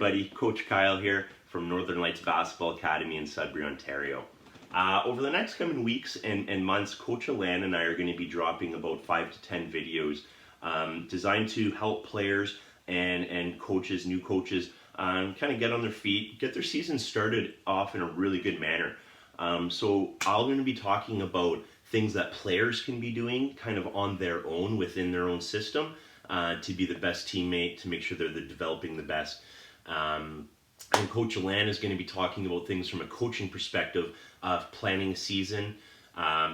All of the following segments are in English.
everybody, Coach Kyle here from Northern Lights Basketball Academy in Sudbury, Ontario. Over the next coming weeks and months, Coach Alan and I are going to be dropping about 5 to 10 videos designed to help players and coaches, new coaches, kind of get on their feet, get their season started off in a really good manner. So I'm going to be talking about things that players can be doing kind of on their own within their own system to be the best teammate, to make sure they're developing the best. And Coach Alan is going to be talking about things from a coaching perspective of planning a season,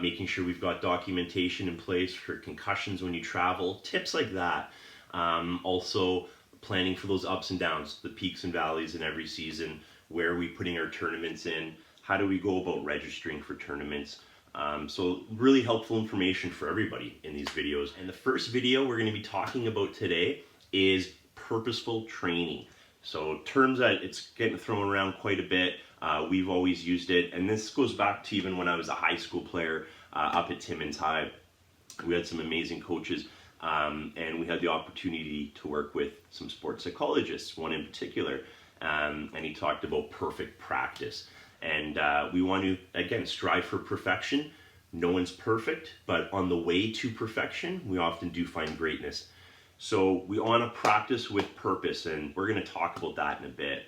making sure we've got documentation in place for concussions when you travel, tips like that. Also planning for those ups and downs, the peaks and valleys in every season. Where are we putting our tournaments in? How do we go about registering for tournaments? So really helpful information for everybody in these videos. And the first video we're going to be talking about today is purposeful training. So terms that it's getting thrown around quite a bit. We've always used it, and this goes back to even when I was a high school player up at Timmins High. We had some amazing coaches, and we had the opportunity to work with some sports psychologists, one in particular, and he talked about perfect practice. And we want to, again, strive for perfection. No one's perfect, but on the way to perfection, we often do find greatness. So we want to practice with purpose, and we're going to talk about that in a bit.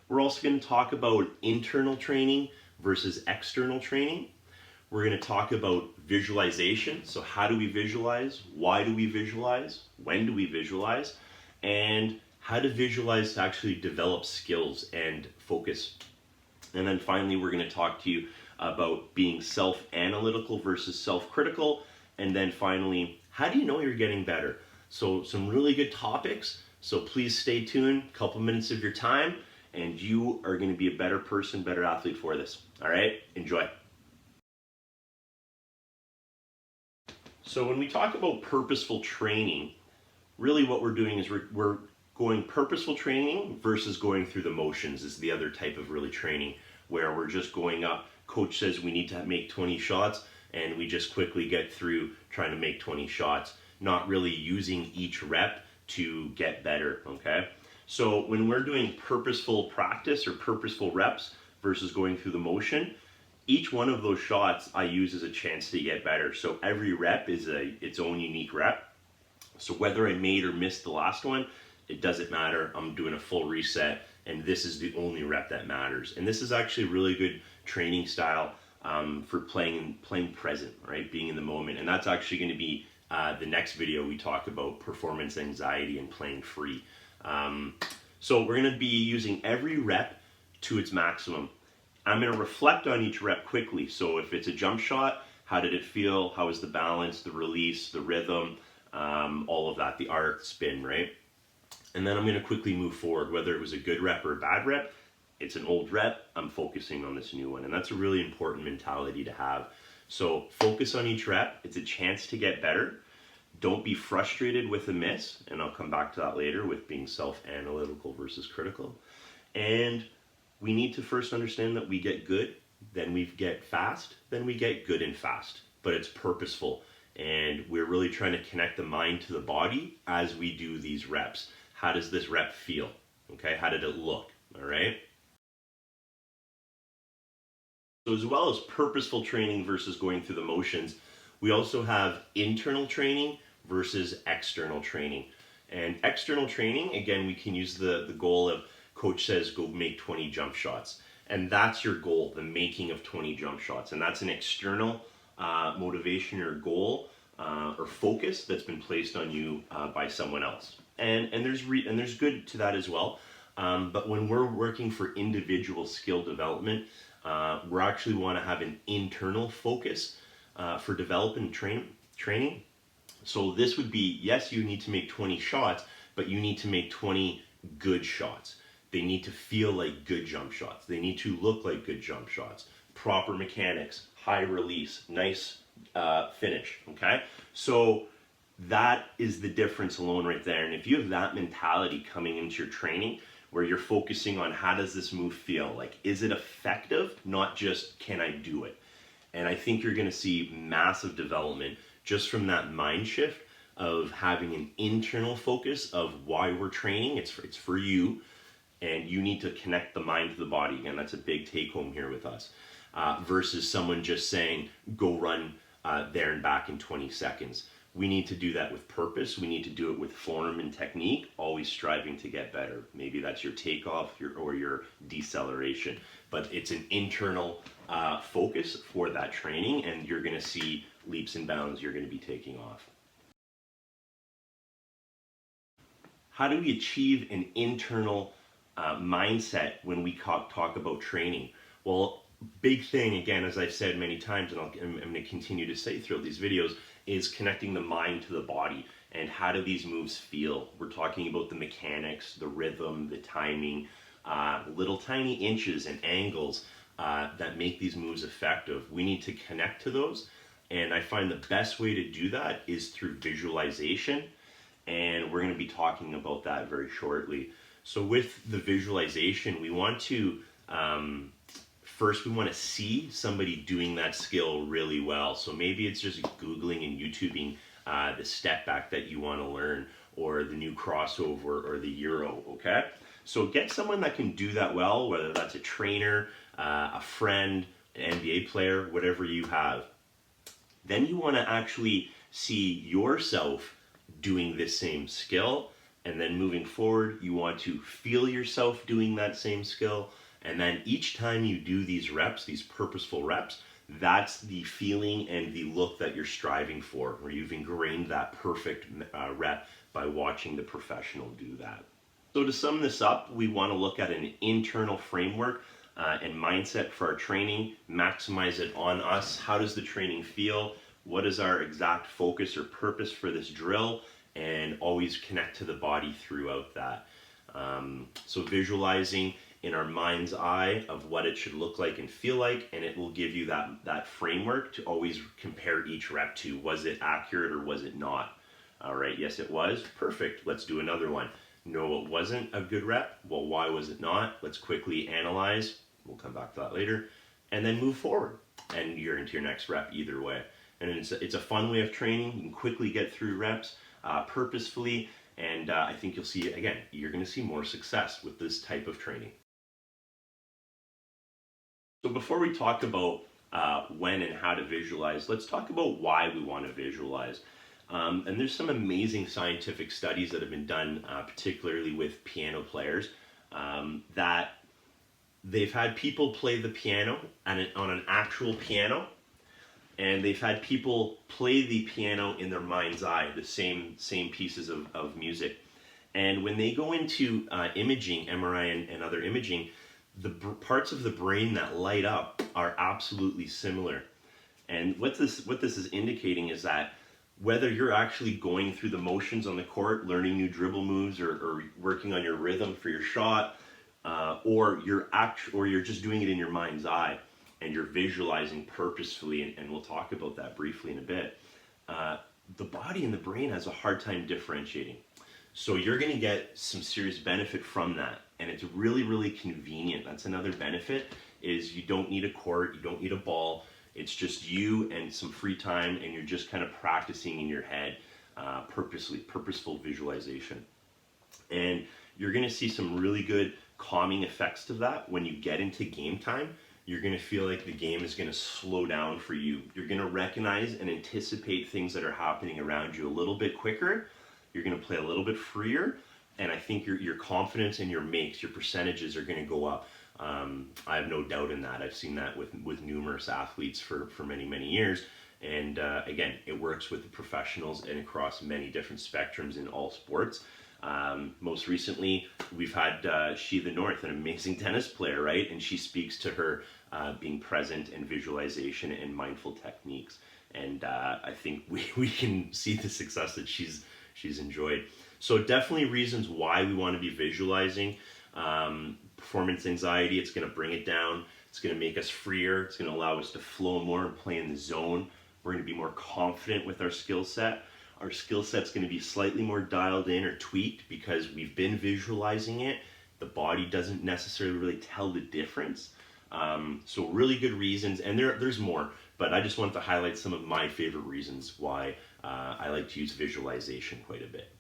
We're also going to talk about internal training versus external training. We're going to talk about visualization. So how do we visualize? Why do we visualize? When do we visualize? And how to visualize to actually develop skills and focus. And then finally, we're going to talk to you about being self-analytical versus self-critical. And then finally, how do you know you're getting better? So some really good topics. So please stay tuned, a couple minutes of your time, and you are going to be a better person, better athlete for this. All right, enjoy. So when we talk about purposeful training, really what we're doing is we're going purposeful training versus going through the motions is the other type of really training, where we're just going up. Coach says we need to make 20 shots, and we just quickly get through trying to make 20 shots, not really using each rep to get better, okay? So when we're doing purposeful practice or purposeful reps versus going through the motion, each one of those shots I use as a chance to get better. So every rep is its own unique rep. So whether I made or missed the last one, it doesn't matter. I'm doing a full reset, and this is the only rep that matters. And this is actually a really good training style for playing present, right? Being in the moment. And that's actually going to be the next video. We talk about performance anxiety and playing free. So we're going to be using every rep to its maximum. I'm going to reflect on each rep quickly. So if it's a jump shot, how did it feel? How was the balance, the release, the rhythm, all of that, the arc, spin, right? And then I'm going to quickly move forward, whether it was a good rep or a bad rep. It's an old rep, I'm focusing on this new one. And that's a really important mentality to have. So focus on each rep. It's a chance to get better. Don't be frustrated with a miss. And I'll come back to that later with being self-analytical versus critical. And we need to first understand that we get good, then we get fast, then we get good and fast. But it's purposeful. And we're really trying to connect the mind to the body as we do these reps. How does this rep feel? Okay, how did it look? All right. So as well as purposeful training versus going through the motions, we also have internal training versus external training. And external training, again, we can use the goal of coach says go make 20 jump shots. And that's your goal, the making of 20 jump shots. And that's an external motivation or goal or focus that's been placed on you by someone else. And there's good to that as well. But when we're working for individual skill development, we actually want to have an internal focus for developing training. So this would be, yes, you need to make 20 shots, but you need to make 20 good shots. They need to feel like good jump shots. They need to look like good jump shots. Proper mechanics, high release, nice finish, okay? So that is the difference alone right there. And if you have that mentality coming into your training, where you're focusing on how does this move feel? Like, is it effective? Not just, can I do it? And I think you're gonna see massive development just from that mind shift of having an internal focus of why we're training. It's for you. and you need to connect the mind to the body. Again, that's a big take home here with us, versus someone just saying, go run there and back in 20 seconds. We need to do that with purpose. We need to do it with form and technique, always striving to get better. Maybe that's your takeoff or your deceleration, but it's an internal focus for that training, and you're going to see leaps and bounds you're going to be taking off. How do we achieve an internal mindset when we talk about training? Well, big thing, again, as I've said many times, and I'm going to continue to say throughout these videos, is connecting the mind to the body. And how do these moves feel? We're talking about the mechanics, the rhythm, the timing, little tiny inches and angles that make these moves effective. We need to connect to those. And I find the best way to do that is through visualization. And we're going to be talking about that very shortly. So with the visualization, we want to first, we want to see somebody doing that skill really well. So maybe it's just Googling and YouTubing the step back that you want to learn, or the new crossover, or the Euro, okay? So get someone that can do that well, whether that's a trainer, a friend, an NBA player, whatever you have. Then you want to actually see yourself doing this same skill, and then moving forward, you want to feel yourself doing that same skill. And then each time you do these reps, these purposeful reps, that's the feeling and the look that you're striving for, where you've ingrained that perfect rep by watching the professional do that. So to sum this up, we want to look at an internal framework and mindset for our training, maximize it on us. How does the training feel? What is our exact focus or purpose for this drill? And always connect to the body throughout that. So visualizing in our mind's eye of what it should look like and feel like, and it will give you that framework to always compare each rep to. Was it accurate or was it not? All right, yes it was, perfect, let's do another one. No, it wasn't a good rep. Well, why was it not? Let's quickly analyze, we'll come back to that later, and then move forward, and you're into your next rep either way. And it's a fun way of training. You can quickly get through reps purposefully, and I think you'll see, again, you're going to see more success with this type of training. So before we talk about when and how to visualize, let's talk about why we want to visualize. And there's some amazing scientific studies that have been done, particularly with piano players, that they've had people play the piano on an actual piano, and they've had people play the piano in their mind's eye, the same pieces of music. And when they go into imaging, MRI and other imaging, the parts of the brain that light up are absolutely similar. And what this is indicating is that whether you're actually going through the motions on the court, learning new dribble moves, or working on your rhythm for your shot, or you're just doing it in your mind's eye, and you're visualizing purposefully, and we'll talk about that briefly in a bit, the body and the brain has a hard time differentiating. So you're going to get some serious benefit from that, and it's really, really convenient. That's another benefit, is you don't need a court, you don't need a ball. It's just you and some free time, and you're just kind of practicing in your head, purposeful visualization. And you're going to see some really good calming effects to that when you get into game time. You're going to feel like the game is going to slow down for you. You're going to recognize and anticipate things that are happening around you a little bit quicker. You're going to play a little bit freer, and I think your confidence and your makes, your percentages are going to go up. I have no doubt in that. I've seen that with numerous athletes for many, many years. And again, it works with the professionals and across many different spectrums in all sports. Most recently, we've had She the North, an amazing tennis player, right? And she speaks to her being present and visualization and mindful techniques. And I think we can see the success that she's enjoyed. So definitely reasons why we want to be visualizing. Performance anxiety, it's going to bring it down. It's going to make us freer. It's going to allow us to flow more and play in the zone. We're going to be more confident with our skill set. Our skill set's going to be slightly more dialed in or tweaked because we've been visualizing it. The body doesn't necessarily really tell the difference. So really good reasons, and there's more, but I just wanted to highlight some of my favorite reasons why I like to use visualization quite a bit.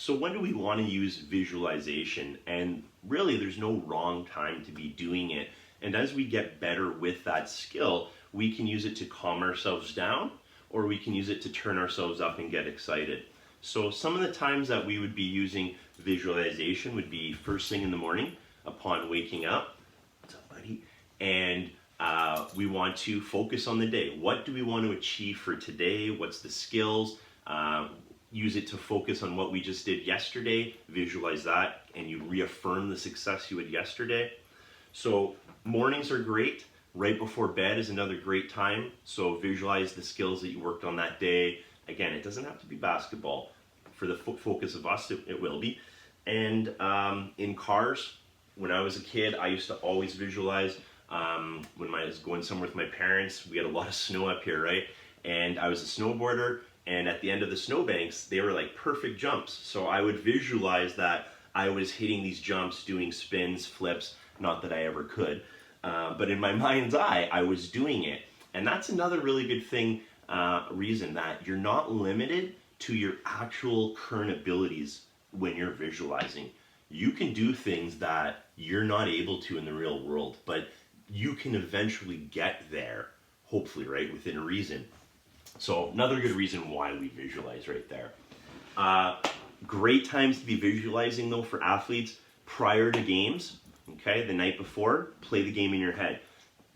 So when do we want to use visualization? And really, there's no wrong time to be doing it. And as we get better with that skill, we can use it to calm ourselves down, or we can use it to turn ourselves up and get excited. So some of the times that we would be using visualization would be first thing in the morning upon waking up. What's up, buddy? And we want to focus on the day. What do we want to achieve for today? What's the skills? Use it to focus on what we just did yesterday. Visualize that, and you reaffirm the success you had yesterday. So mornings are great. Right before bed is another great time. So visualize the skills that you worked on that day. Again, it doesn't have to be basketball. For the focus of us, it will be. And in cars, when I was a kid, I used to always visualize when I was going somewhere with my parents. We had a lot of snow up here, right? And I was a snowboarder, and at the end of the snowbanks, they were like perfect jumps. So I would visualize that I was hitting these jumps, doing spins, flips, not that I ever could. But in my mind's eye, I was doing it. And that's another really good thing, reason that you're not limited to your actual current abilities when you're visualizing. You can do things that you're not able to in the real world, but you can eventually get there, hopefully, right, within reason. So another good reason why we visualize right there. Great times to be visualizing, though, for athletes prior to games. Okay, the night before, play the game in your head.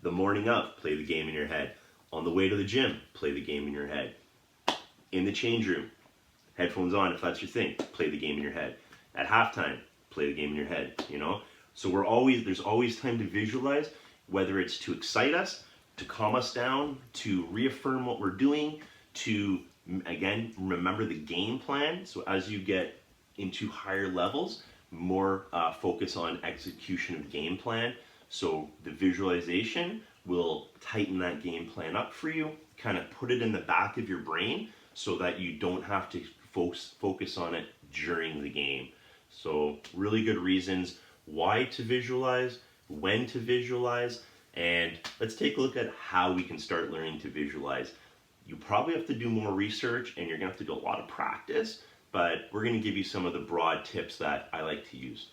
The morning of, play the game in your head. On the way to the gym, play the game in your head. In the change room, headphones on if that's your thing, play the game in your head. At halftime, play the game in your head, you know? So there's always time to visualize, whether it's to excite us, to calm us down, to reaffirm what we're doing, to, again, remember the game plan. So as you get into higher levels, more focus on execution of game plan. So the visualization will tighten that game plan up for you, kind of put it in the back of your brain so that you don't have to focus on it during the game. So really good reasons why to visualize, when to visualize, and let's take a look at how we can start learning to visualize. You probably have to do more research, and you're gonna have to do a lot of practice, but we're going to give you some of the broad tips that I like to use.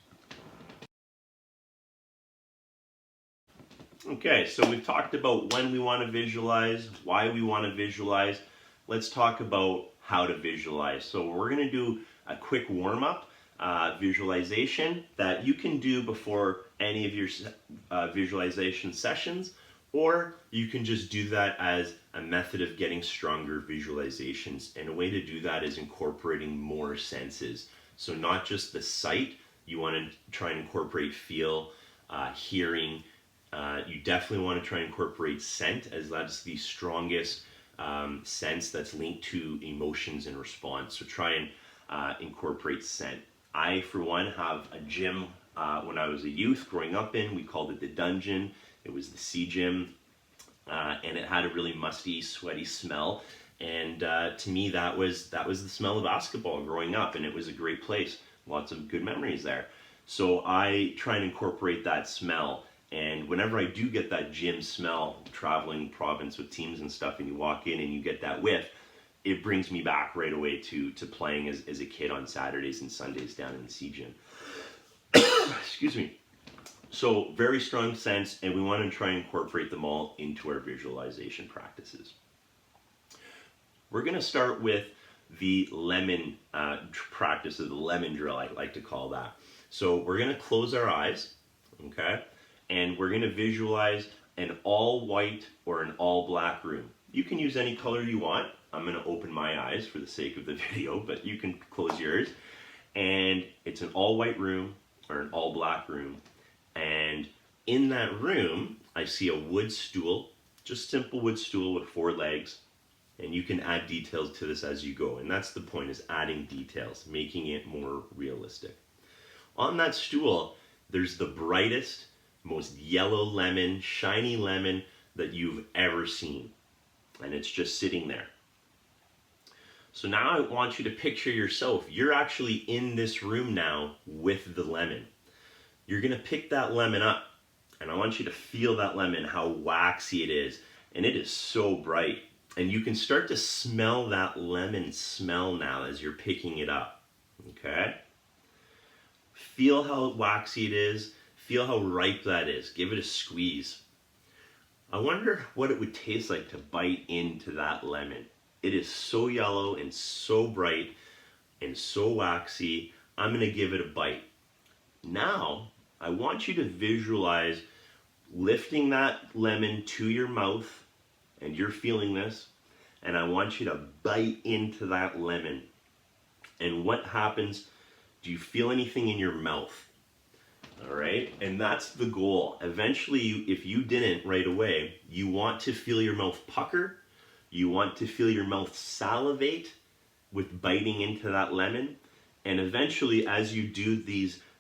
Okay, so we've talked about when we want to visualize, why we want to visualize. Let's talk about how to visualize. So we're going to do a quick warm-up visualization that you can do before any of your visualization sessions, or you can just do that as a method of getting stronger visualizations. And a way to do that is incorporating more senses. So not just the sight, you want to try and incorporate feel, hearing. You definitely want to try and incorporate scent, as that's the strongest sense that's linked to emotions and response. So try and incorporate scent. I, for one, have a gym when I was a youth growing up in. We called it the dungeon. It was the sea gym, and it had a really musty, sweaty smell. And to me, that was the smell of basketball growing up, and it was a great place. Lots of good memories there. So I try and incorporate that smell. And whenever I do get that gym smell, traveling province with teams and stuff, and you walk in and you get that whiff, it brings me back right away to playing as a kid on Saturdays and Sundays down in the sea gym. Excuse me. So very strong sense, and we want to try and incorporate them all into our visualization practices. We're going to start with the lemon practice, of the lemon drill, I like to call that. So we're going to close our eyes, okay, and we're going to visualize an all white or an all black room. You can use any color you want. I'm going to open my eyes for the sake of the video, but you can close yours. And it's an all white room or an all black room. And in that room, I see a wood stool, just simple wood stool with 4 legs. And you can add details to this as you go. And that's the point, is adding details, making it more realistic. On that stool, there's the brightest, most yellow lemon, shiny lemon that you've ever seen. And it's just sitting there. So now I want you to picture yourself. You're actually in this room now with the lemon. You're going to pick that lemon up, and I want you to feel that lemon, how waxy it is. And it is so bright. And you can start to smell that lemon smell now as you're picking it up. Okay? Feel how waxy it is. Feel how ripe that is. Give it a squeeze. I wonder what it would taste like to bite into that lemon. It is so yellow and so bright and so waxy. I'm going to give it a bite. Now, I want you to visualize lifting that lemon to your mouth, and you're feeling this, and I want you to bite into that lemon. And what happens? Do you feel anything in your mouth? All right, and that's the goal. Eventually, if you didn't right away, you want to feel your mouth pucker. You want to feel your mouth salivate with biting into that lemon. And eventually, as you do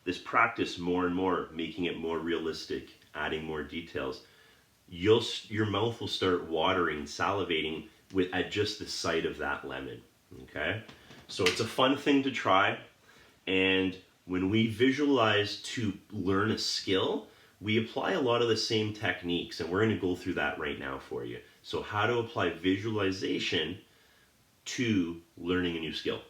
this practice more and more, making it more realistic, adding more details, your mouth will start watering, salivating at just the sight of that lemon. Okay, so it's a fun thing to try. And when we visualize to learn a skill, we apply a lot of the same techniques, and we're going to go through that right now for you. So how to apply visualization to learning a new skill.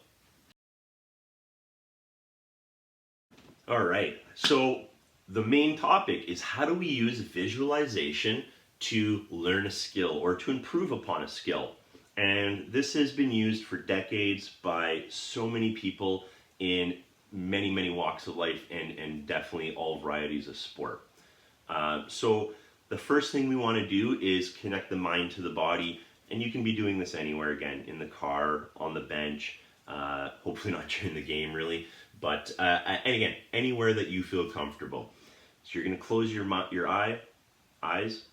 All right, so the main topic is, how do we use visualization to learn a skill or to improve upon a skill? And this has been used for decades by so many people in many, many walks of life, and definitely all varieties of sport. So the first thing we want to do is connect the mind to the body, and you can be doing this anywhere, again, in the car, on the bench, hopefully not during the game really, but and again, anywhere that you feel comfortable. So you're going to close your eyes.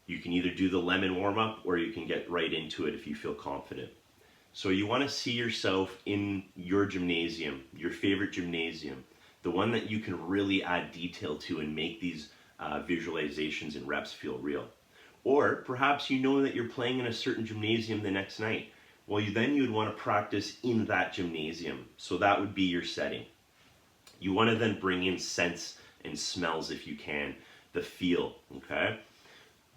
You can either do the lemon warm-up, or you can get right into it if you feel confident. So you want to see yourself in your gymnasium, your favorite gymnasium, the one that you can really add detail to and make these visualizations and reps feel real. Or perhaps you know that you're playing in a certain gymnasium the next night. Well, you would want to practice in that gymnasium. So that would be your setting. You want to then bring in scents and smells if you can, the feel, okay?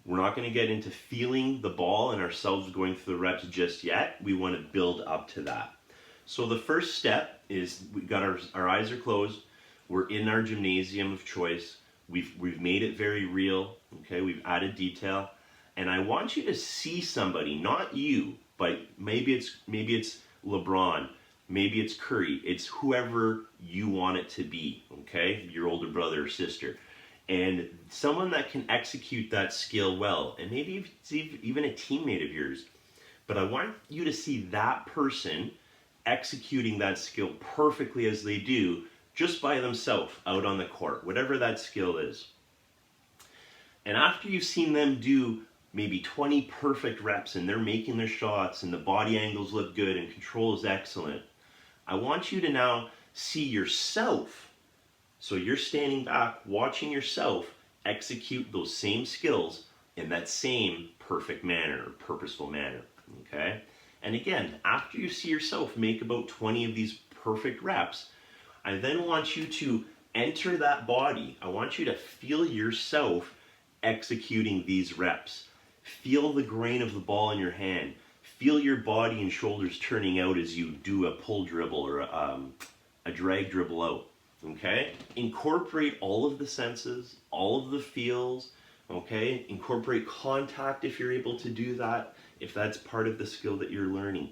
We're not going to get into feeling the ball and ourselves going through the reps just yet. We want to build up to that. So the first step is, we've got our eyes are closed. We're in our gymnasium of choice. We've made it very real. Okay, we've added detail, and I want you to see somebody, not you, but maybe it's LeBron, maybe it's Curry, it's whoever you want it to be. Okay, your older brother or sister. And someone that can execute that skill well, and maybe it's even a teammate of yours. But I want you to see that person executing that skill perfectly as they do, just by themselves out on the court, whatever that skill is. And after you've seen them do maybe 20 perfect reps, and they're making their shots, and the body angles look good, and control is excellent, I want you to now see yourself. So you're standing back, watching yourself execute those same skills in that same perfect manner, or purposeful manner, okay? And again, after you see yourself make about 20 of these perfect reps, I then want you to enter that body. I want you to feel yourself executing these reps. Feel the grain of the ball in your hand. Feel your body and shoulders turning out as you do a pull dribble or a drag dribble out. Okay, incorporate all of the senses, all of the feels. Okay, incorporate contact if you're able to do that, if that's part of the skill that you're learning.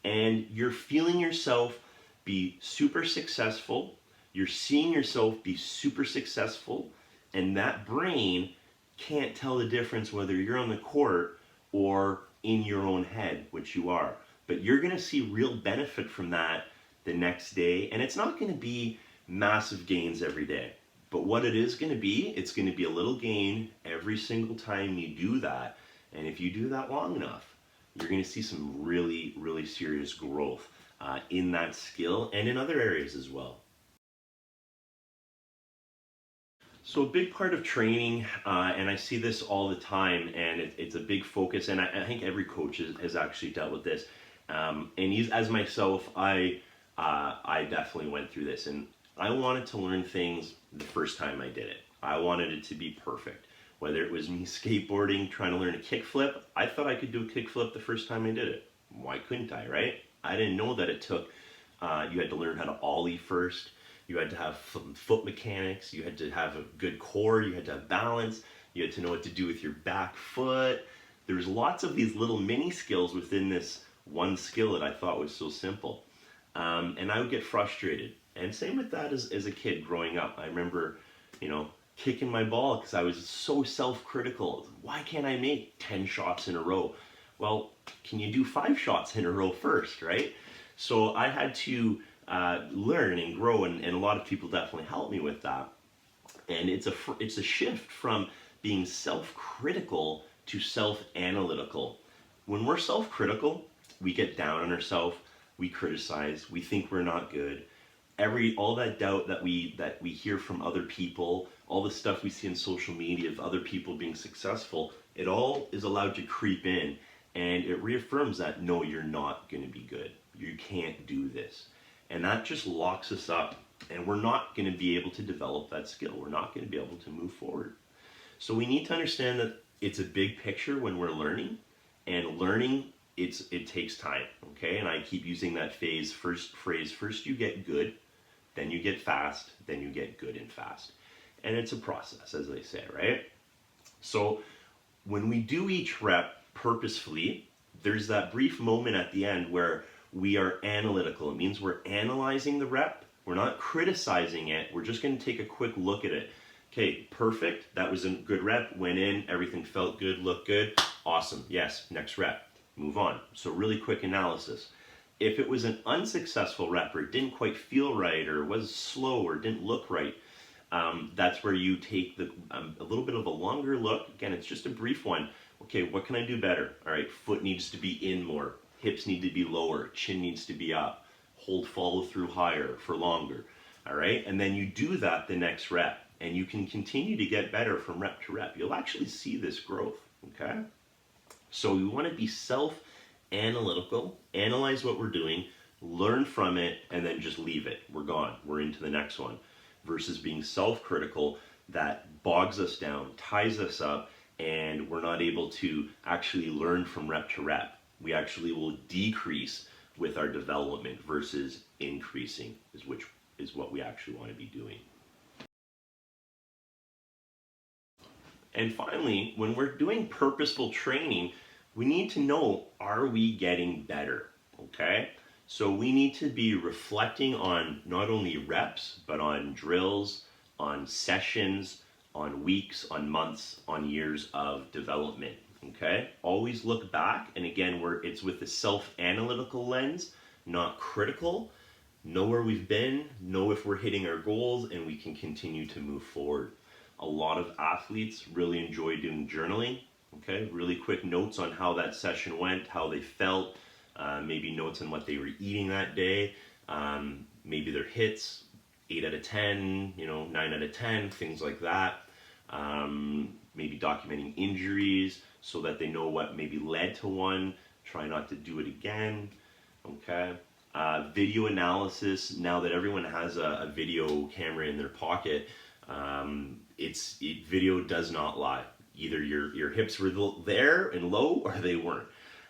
And you're feeling yourself be super successful. You're seeing yourself be super successful, and that brain can't tell the difference whether you're on the court or in your own head, which you are. But you're going to see real benefit from that the next day, and it's not going to be massive gains every day. But what it is going to be, it's going to be a little gain every single time you do that. And if you do that long enough, you're going to see some really, really serious growth in that skill and in other areas as well. So a big part of training, and I see this all the time, and it's a big focus, and I think every coach has actually dealt with this. And as myself, I definitely went through this, and I wanted to learn things the first time I did it. I wanted it to be perfect. Whether it was me skateboarding, trying to learn a kickflip, I thought I could do a kickflip the first time I did it. Why couldn't I, right? I didn't know that it took You had to learn how to ollie first. You had to have foot mechanics. You had to have a good core. You had to have balance. You had to know what to do with your back foot. There's lots of these little mini skills within this one skill that I thought was so simple. And I would get frustrated. And same with that as a kid growing up. I remember, kicking my ball because I was so self-critical. Why can't I make 10 shots in a row? Well, can you do 5 shots in a row first, right? So I had to learn and grow, and a lot of people definitely helped me with that. And it's a shift from being self-critical to self-analytical. When we're self-critical, we get down on ourselves, we criticize, we think we're not good. All that doubt that we hear from other people, all the stuff we see in social media of other people being successful, it all is allowed to creep in, and it reaffirms that no, you're not going to be good. You can't do this. And that just locks us up, and we're not going to be able to develop that skill. We're not going to be able to move forward. So we need to understand that it's a big picture when we're learning, and learning, it takes time, okay? And I keep using that first you get good, then you get fast, then you get good and fast. And it's a process, as they say, right? So when we do each rep purposefully, there's that brief moment at the end where we are analytical. It means we're analyzing the rep. We're not criticizing it. We're just going to take a quick look at it. Okay, perfect. That was a good rep. Went in, everything felt good, looked good. Awesome. Yes, next rep. Move on. So really quick analysis. If it was an unsuccessful rep, or it didn't quite feel right, or was slow, or didn't look right, that's where you take a little bit of a longer look. Again, it's just a brief one. Okay, what can I do better? All right, foot needs to be in more. Hips need to be lower. Chin needs to be up. Hold follow through higher for longer. All right, and then you do that the next rep, and you can continue to get better from rep to rep. You'll actually see this growth, okay? So we want to be self-analytical, analyze what we're doing, learn from it, and then just leave it. We're gone. We're into the next one. Versus being self-critical, that bogs us down, ties us up, and we're not able to actually learn from rep to rep. We actually will decrease with our development versus increasing, which is what we actually want to be doing. And finally, when we're doing purposeful training, we need to know, are we getting better? Okay? So we need to be reflecting on not only reps, but on drills, on sessions, on weeks, on months, on years of development. Okay? Always look back, and again, it's with the self-analytical lens, not critical. Know where we've been, know if we're hitting our goals, and we can continue to move forward. A lot of athletes really enjoy doing journaling. Okay, really quick notes on how that session went, how they felt, maybe notes on what they were eating that day, maybe their hits, 8 out of 10, 9 out of 10, things like that. Maybe documenting injuries so that they know what maybe led to one, try not to do it again, okay? Video analysis, now that everyone has a video camera in their pocket, video does not lie. Either your hips were there and low, or they weren't.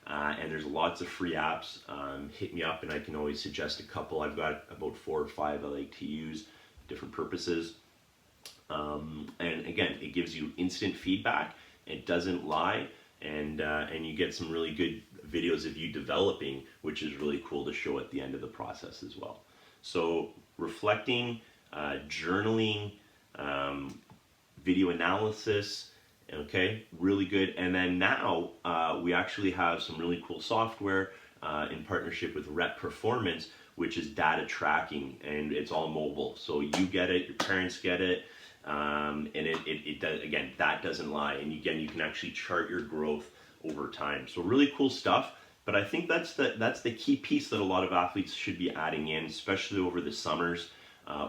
And there's lots of free apps. Hit me up and I can always suggest a couple. I've got about 4 or 5 I like to use, different purposes. And again, it gives you instant feedback. It doesn't lie, and you get some really good videos of you developing, which is really cool to show at the end of the process as well. So reflecting, journaling, video analysis, okay, really good. And then now we actually have some really cool software in partnership with Rep Performance, which is data tracking, and it's all mobile. So you get it, your parents get it, and it does, again, that doesn't lie. And again, you can actually chart your growth over time. So really cool stuff. But I think that's the key piece that a lot of athletes should be adding in, especially over the summers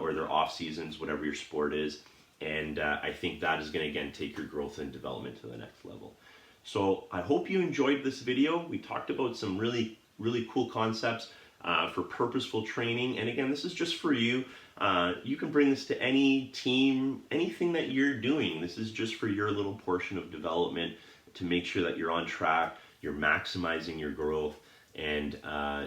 or their off seasons, whatever your sport is. And I think that is going to, again, take your growth and development to the next level. So I hope you enjoyed this video. We talked about some really, really cool concepts for purposeful training. And again, this is just for you. You can bring this to any team, anything that you're doing. This is just for your little portion of development to make sure that you're on track, you're maximizing your growth, and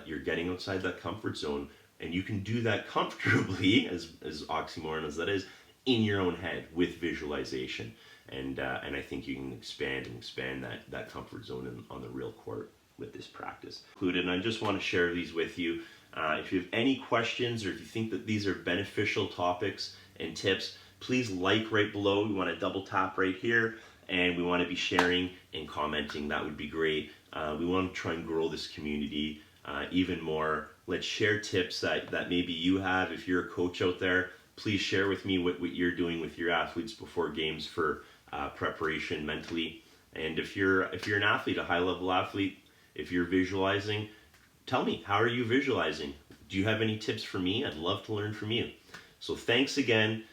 you're getting outside that comfort zone And you can do that comfortably, as oxymoron as that is, in your own head with visualization. And I think you can expand that comfort zone on the real court with this practice. And I just want to share these with you. If you have any questions, or if you think that these are beneficial topics and tips, please like right below. We want to double tap right here, and we want to be sharing and commenting. That would be great. We want to try and grow this community even more. Let's share tips that maybe you have. If you're a coach out there, please share with me what you're doing with your athletes before games for preparation mentally. And if you're an athlete, a high-level athlete, if you're visualizing, tell me, how are you visualizing? Do you have any tips for me? I'd love to learn from you. So thanks again.